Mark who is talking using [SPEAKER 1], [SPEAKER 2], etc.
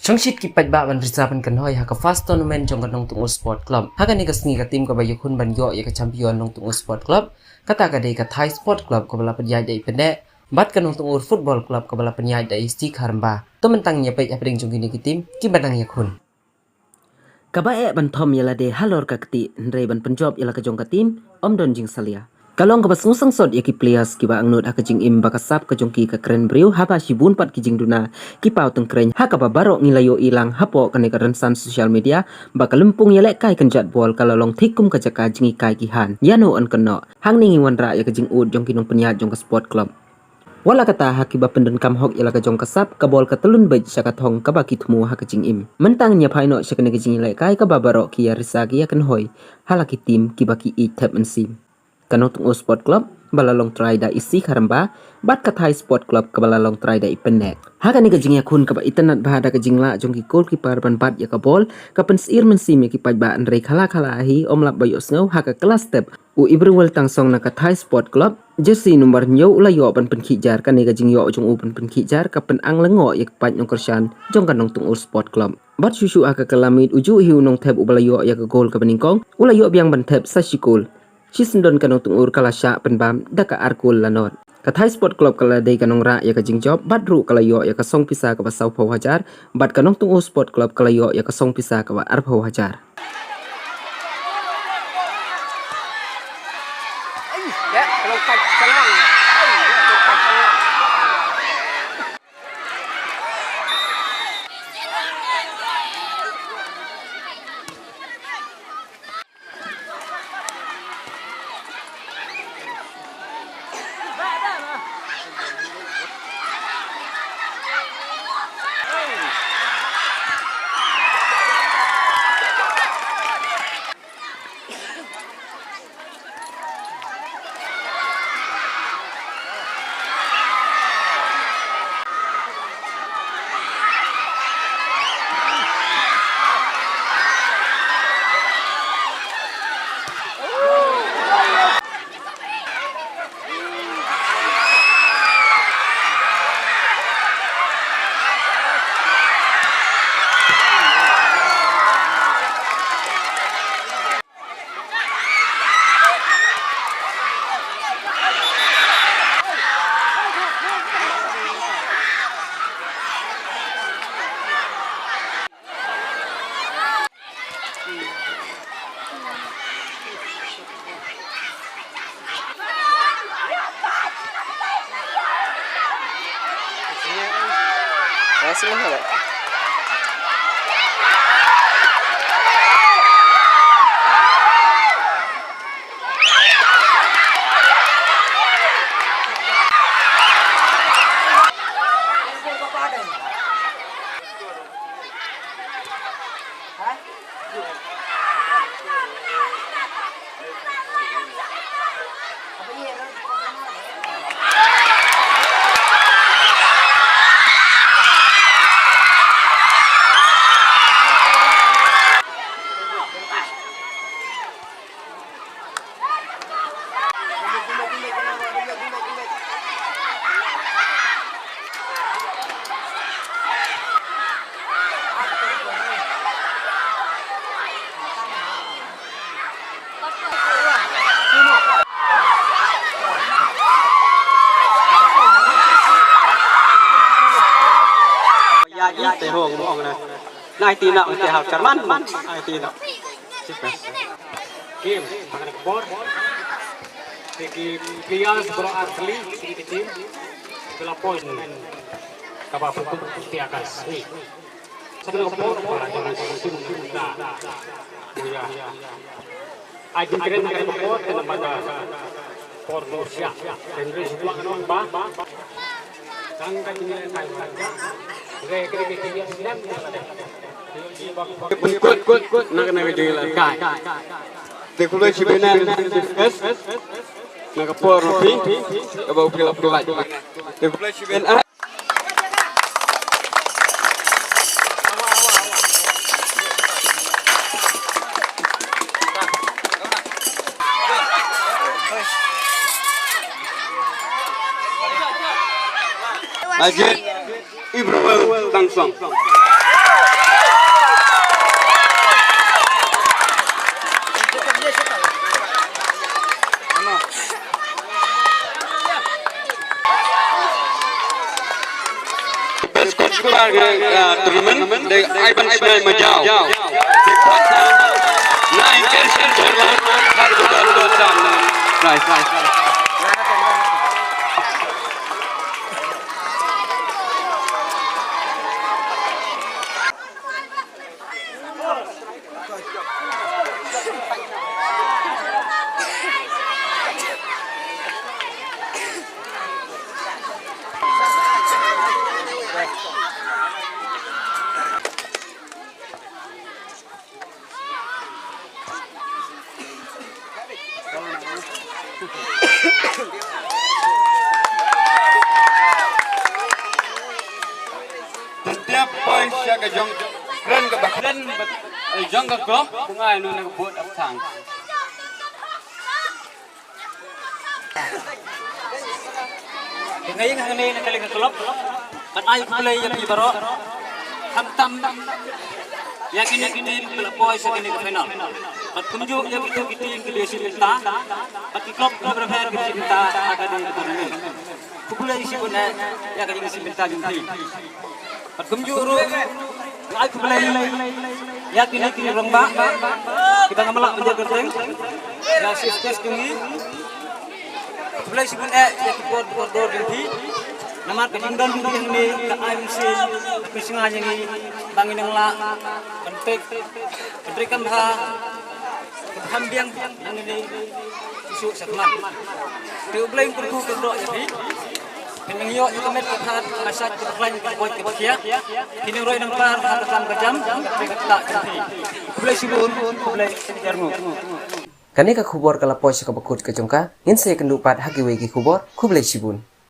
[SPEAKER 1] Chongshit ki pajba ban risapan kan hoy haka fast tournament jong kanong tungo sport club. Haka ni kasngi ka team ka bayukun ban yo ya ka champion nong tungo sport club. Kata ka day ka Thai sport club ka bala penyai day pende. Bat kanong tungo football club ka bala penyai day sti karamba. To mentang nya pay apring jong kini ki team ki banang yakun.
[SPEAKER 2] Kabae ban thom yala de halor ka kti ndre ban penjob yala ka jong ka team om don jing salia. Kalong ka basung sang sod yaki players ki ba angnut haka jing im bakasap ka jong ki ka kren briu haba shibun pat ki jing duna ki pau teng kren haka ba barok ngilayo ilang hapo ka ne ka rensan social media ba kalempung yale kai kan jat bol kalalong thikum ka jaka jingi kai ki han yano an kano hang ningi wanra ya ka jing ud jong ki nong penyat jong ka sport club. Wala kata haki ba pendan kam hok yala ka jong kasap ka bol ka telun bej saka thong ka ba ki thumu haka jing im mentang nya phaino saka ne ka jing lai kai ka ba barok ki ya risagi ya kan hoy halaki tim ki ba ki e tap an sim kanong tungo sport club balalong try da isi karamba bat ka Thai sport club ka balalong try da ipenek haka ni ka jing ya kun ka ba itanat bahada ka jing la jong ki goalkeeper ban bat ya ka bol ka pen sir men sim ya ki paj ba an rei khala khala hi omlap bayo sngo haka kelas step u ibrewel tang song na ka Thai sport club jersey number nyo ula yo ban pen khijar ka ni ka jing yo jong u pen khijar ka pen ang lengo ya paj nong kersan jong kanong tungo sport club bat susu aka kalamit uju hiu nong thep ubala yo ya ka gol ka beningkong ula yo biang ban thep sashikul Shisendon kanong tungur kalasya penbam daka arkul lanot. Ka Thai sport club kala day kanong ra ya ka jingjob badru kalayo ya ka song pisa ka basaw pau hajar bat kanong tungur sport club kalayo ya ka song pisa ka ba arpau hajar.
[SPEAKER 3] Masih mahal. Teh ho ngomong na. Na IT na teh hal Jerman. IT na. Game akan board. Teki players bro asli sedikit tim. Bola poin. Kaba bentuk putih akas. Sebelum board bola jangan musim muda. Ya. Ajin keren akan board dan pada Pordosia. Dan risiko akan ba. Sangkan nilai saja. Good. Nak jadi kai. Teknologi cibenan discuss. Nak por ropi. Abau pilap pilap. Teknologi cibenan. Ajit Ibrahim Tangsong.
[SPEAKER 4] tournament de Ivan Ismail Majau. Nah, intention berlalu harus berlalu. Right. Setiap poin siya ka jong kren ka bakren jong ka klop bungai nu nang buat aptang.
[SPEAKER 3] Ngayon ang ngayon ang kaling klub at ayaw play yung ibaro hamtam yang kini pelapoy sa kini final at kumju yang itu kiting ke dia sinta at klub berfair ke sinta agak di tournament kubulay si pun yang kini sinta jumti at kumju ru ay kubulay yang kini rongba kita ngamalak menjaga teng ya sistes tungi kubulay si pun yang koridor jumti namar kejingdan yang ni ke IMC kesengaja ni bangin yang la pentek berikan hambiang yang ini isu sekmat diublain perlu kedok jadi yang yo ikomet kehat masak keplain buat kebakia kini roy nang par hatakan kejam tak jadi boleh sibun boleh sejarmu
[SPEAKER 1] Kani ka khubor kala poisa ka bakut ka jongka, ngin se kandu pat hagi wegi khubor, kublai shibun.